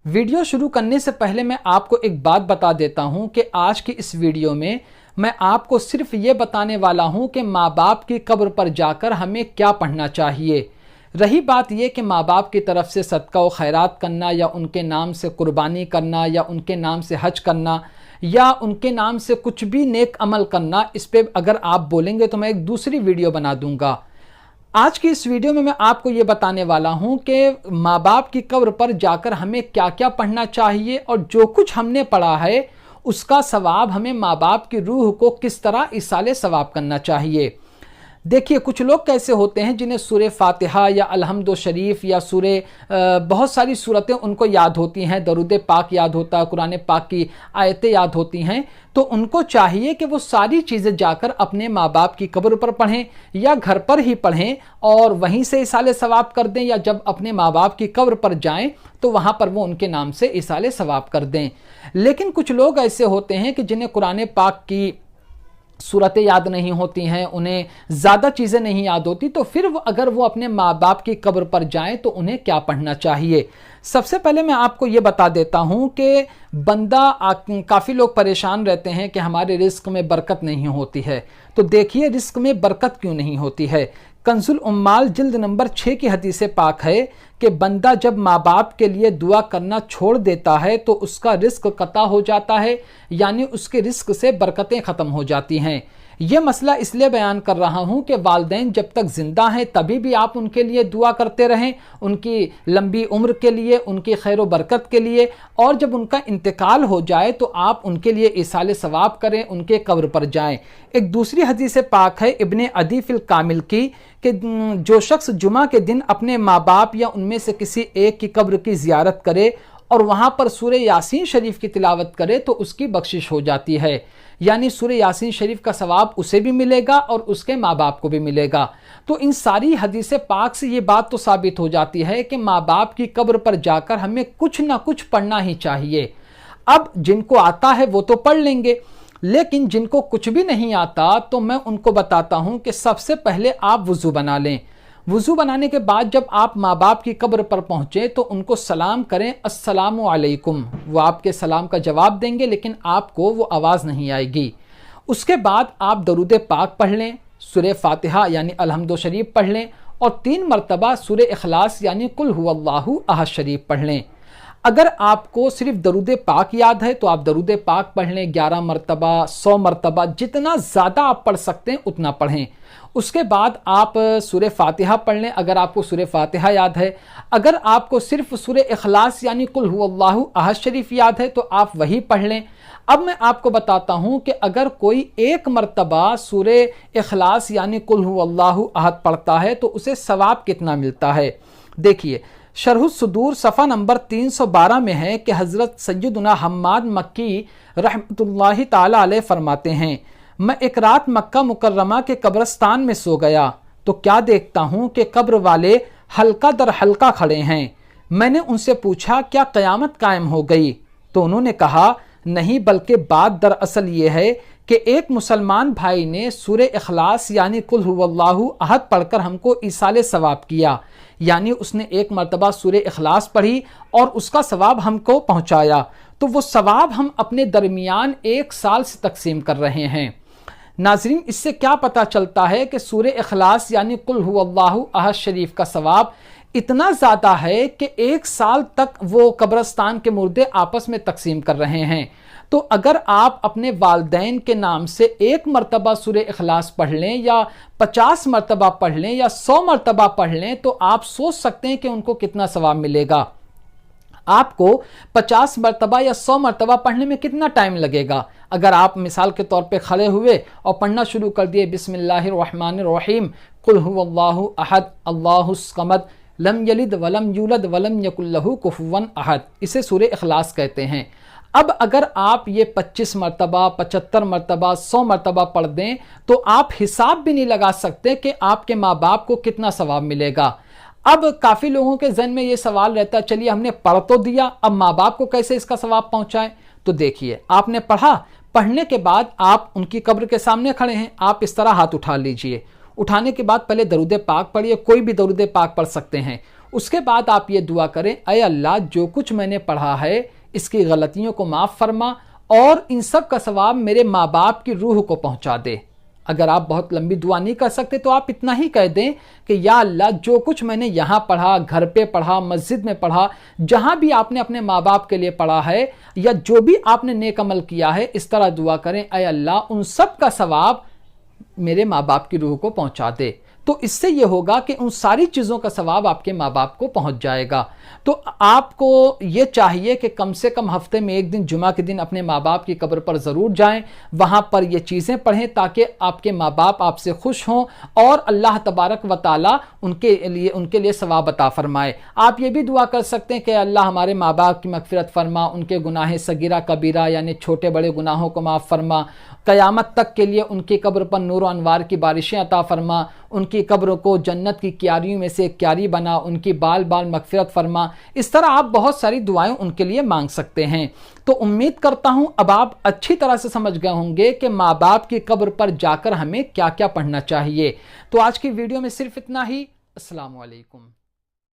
Video شروع کرنے سے پہلے میں آپ کو ایک بات بتا دیتا ہوں کہ آج کی اس ویڈیو میں آپ کو صرف یہ بتانے والا ہوں کہ ماں باپ کی قبر پر جا کر ہمیں کیا پڑھنا چاہیے۔ رہی بات یہ کہ ماں باپ کی طرف سے صدقہ و خیرات کرنا یا ان کے نام سے قربانی کرنا یا ان کے نام سے حج کرنا یا ان کے نام سے کچھ بھی نیک عمل کرنا، اس پہ اگر آپ بولیں گے تو میں ایک دوسری ویڈیو بنا دوں گا۔ آج کی اس ویڈیو میں آپ کو یہ بتانے والا ہوں کہ ماں باپ کی قبر پر جا کر ہمیں کیا کیا پڑھنا چاہیے اور جو کچھ ہم نے پڑھا ہے اس کا ثواب ہمیں ماں باپ کی روح کو کس طرح ایصال ثواب کرنا چاہیے۔ دیکھیے کچھ لوگ کیسے ہوتے ہیں جنہیں سورہ فاتحہ یا الحمد شریف یا بہت ساری سورتیں ان کو یاد ہوتی ہیں، درود پاک یاد ہوتا ہے، قرآن پاک کی آیتیں یاد ہوتی ہیں، تو ان کو چاہیے کہ وہ ساری چیزیں جا کر اپنے ماں باپ کی قبر پر پڑھیں یا گھر پر ہی پڑھیں اور وہیں سے ایصال ثواب کر دیں، یا جب اپنے ماں باپ کی قبر پر جائیں تو وہاں پر وہ ان کے نام سے ایصال ثواب کر دیں۔ لیکن کچھ لوگ ایسے ہوتے ہیں کہ جنہیں قرآن پاک کی صورتیں یاد نہیں ہوتی ہیں، انہیں زیادہ چیزیں نہیں یاد ہوتی، تو پھر اگر وہ اپنے ماں باپ کی قبر پر جائیں تو انہیں کیا پڑھنا چاہیے۔ سب سے پہلے میں آپ کو یہ بتا دیتا ہوں کہ کافی لوگ پریشان رہتے ہیں کہ ہمارے رزق میں برکت نہیں ہوتی ہے، تو دیکھیے رزق میں برکت کیوں نہیں ہوتی ہے۔ کنز العمال جلد نمبر 6 کی حدیث پاک ہے کہ بندہ جب ماں باپ کے لیے دعا کرنا چھوڑ دیتا ہے تو اس کا رزق قطع ہو جاتا ہے، یعنی اس کے رزق سے برکتیں ختم ہو جاتی ہیں۔ یہ مسئلہ اس لیے بیان کر رہا ہوں کہ والدین جب تک زندہ ہیں تبھی بھی آپ ان کے لیے دعا کرتے رہیں، ان کی لمبی عمر کے لیے، ان کی خیر و برکت کے لیے، اور جب ان کا انتقال ہو جائے تو آپ ان کے لیے ایصال ثواب کریں، ان کے قبر پر جائیں۔ ایک دوسری حدیث پاک ہے ابن عدی فی الکامل کی کہ جو شخص جمعہ کے دن اپنے ماں باپ یا ان میں سے کسی ایک کی قبر کی زیارت کرے اور وہاں پر سورہ یاسین شریف کی تلاوت کرے تو اس کی بخشش ہو جاتی ہے، یعنی سورہ یاسین شریف کا ثواب اسے بھی ملے گا اور اس کے ماں باپ کو بھی ملے گا۔ تو ان ساری حدیث پاک سے یہ بات تو ثابت ہو جاتی ہے کہ ماں باپ کی قبر پر جا کر ہمیں کچھ نہ کچھ پڑھنا ہی چاہیے۔ اب جن کو آتا ہے وہ تو پڑھ لیں گے، لیکن جن کو کچھ بھی نہیں آتا تو میں ان کو بتاتا ہوں کہ سب سے پہلے آپ وضو بنا لیں۔ وضو بنانے کے بعد جب آپ ماں باپ کی قبر پر پہنچیں تو ان کو سلام کریں، السلام علیکم، وہ آپ کے سلام کا جواب دیں گے لیکن آپ کو وہ آواز نہیں آئے گی۔ اس کے بعد آپ درود پاک پڑھ لیں، سورہ فاتحہ یعنی الحمد شریف پڑھ لیں اور 3 مرتبہ سورہ اخلاص یعنی قل هو اللہ احد شریف پڑھ لیں۔ اگر آپ کو صرف درود پاک یاد ہے تو آپ درود پاک پڑھ لیں 11 مرتبہ، 100 مرتبہ، جتنا زیادہ آپ پڑھ سکتے ہیں اتنا پڑھیں۔ اس کے بعد آپ سورہ فاتحہ پڑھ لیں اگر آپ کو سورہ فاتحہ یاد ہے۔ اگر آپ کو صرف سورہ اخلاص یعنی قل هو اللہ احد شریف یاد ہے تو آپ وہی پڑھ لیں۔ اب میں آپ کو بتاتا ہوں کہ اگر کوئی 1 مرتبہ سورہ اخلاص یعنی قل هو اللہ احد پڑھتا ہے تو اسے ثواب کتنا ملتا ہے۔ دیکھیے شرح الصدور صفحہ نمبر 312 میں ہے کہ حضرت سیدنا حماد مکی رحمۃ اللہ تعالی علیہ فرماتے ہیں، میں ایک رات مکہ مکرمہ کے قبرستان میں سو گیا تو کیا دیکھتا ہوں کہ قبر والے حلقہ در حلقہ کھڑے ہیں۔ میں نے ان سے پوچھا کیا قیامت قائم ہو گئی؟ تو انہوں نے کہا نہیں، بلکہ بات دراصل یہ ہے کہ ایک مسلمان بھائی نے سورہ اخلاص یعنی قل هو اللہ احد پڑھ کر ہم کو ایصال ثواب کیا، یعنی اس نے 1 مرتبہ سورہ اخلاص پڑھی اور اس کا ثواب ہم کو پہنچایا، تو وہ ثواب ہم اپنے درمیان 1 سال سے تقسیم کر رہے ہیں۔ ناظرین اس سے کیا پتہ چلتا ہے کہ سورہ اخلاص یعنی قل هو اللہ احد شریف کا ثواب اتنا زیادہ ہے کہ 1 سال تک وہ قبرستان کے مردے آپس میں تقسیم کر رہے ہیں۔ تو اگر آپ اپنے والدین کے نام سے 1 مرتبہ سورہ اخلاص پڑھ لیں یا 50 مرتبہ پڑھ لیں یا 100 مرتبہ پڑھ لیں تو آپ سوچ سکتے ہیں کہ ان کو کتنا ثواب ملے گا۔ آپ کو 50 مرتبہ یا 100 مرتبہ پڑھنے میں کتنا ٹائم لگے گا؟ اگر آپ مثال کے طور پہ کھڑے ہوئے اور پڑھنا شروع کر دیے بسم اللہ الرحمن الرحیم قل هو اللہ احد اللہ الصمد لم یلد ولم یولد ولم یکن لہ کفوا احد، اسے سورہ اخلاص کہتے ہیں۔ اب اگر آپ یہ 25 مرتبہ، 75 مرتبہ، 100 مرتبہ پڑھ دیں تو آپ حساب بھی نہیں لگا سکتے کہ آپ کے ماں باپ کو کتنا ثواب ملے گا۔ اب کافی لوگوں کے ذہن میں یہ سوال رہتا ہے چلیے ہم نے پڑھ تو دیا، اب ماں باپ کو کیسے اس کا ثواب پہنچائیں؟ تو دیکھیے آپ نے پڑھا، پڑھنے کے بعد آپ ان کی قبر کے سامنے کھڑے ہیں، آپ اس طرح ہاتھ اٹھا لیجئے، اٹھانے کے بعد پہلے درود پاک پڑھیے، کوئی بھی درود پاک پڑھ سکتے ہیں۔ اس کے بعد آپ یہ دعا کریں، اے اللہ جو کچھ میں نے پڑھا ہے اس کی غلطیوں کو معاف فرما اور ان سب کا ثواب میرے ماں باپ کی روح کو پہنچا دے۔ اگر آپ بہت لمبی دعا نہیں کر سکتے تو آپ اتنا ہی کہہ دیں کہ یا اللہ جو کچھ میں نے یہاں پڑھا، گھر پہ پڑھا، مسجد میں پڑھا، جہاں بھی آپ نے اپنے ماں باپ کے لیے پڑھا ہے یا جو بھی آپ نے نیک عمل کیا ہے، اس طرح دعا کریں، اے اللہ ان سب کا ثواب میرے ماں باپ کی روح کو پہنچا دے۔ تو اس سے یہ ہوگا کہ ان ساری چیزوں کا ثواب آپ کے ماں باپ کو پہنچ جائے گا۔ تو آپ کو یہ چاہیے کہ کم سے کم ہفتے میں ایک دن جمعہ کے دن اپنے ماں باپ کی قبر پر ضرور جائیں، وہاں پر یہ چیزیں پڑھیں تاکہ آپ کے ماں باپ آپ سے خوش ہوں اور اللہ تبارک و تعالی ان کے لیے ثواب عطا فرمائے۔ آپ یہ بھی دعا کر سکتے ہیں کہ اللہ ہمارے ماں باپ کی مغفرت فرما، ان کے گناہ صغیرہ کبیرہ یعنی چھوٹے بڑے گناہوں کو معاف فرما، قیامت تک کے لیے ان کی قبر پر نور و انوار کی بارشیں عطا فرما، ان کی قبر کو جنت کی کیاریوں میں سے ایک کیاری بنا، ان کی بال بال مغفرت فرما۔ اس طرح آپ بہت ساری دعائیں ان کے لیے مانگ سکتے ہیں۔ تو امید کرتا ہوں اب آپ اچھی طرح سے سمجھ گئے ہوں گے کہ ماں باپ کی قبر پر جا کر ہمیں کیا کیا پڑھنا چاہیے۔ تو آج کی ویڈیو میں صرف اتنا ہی۔ السلام علیکم۔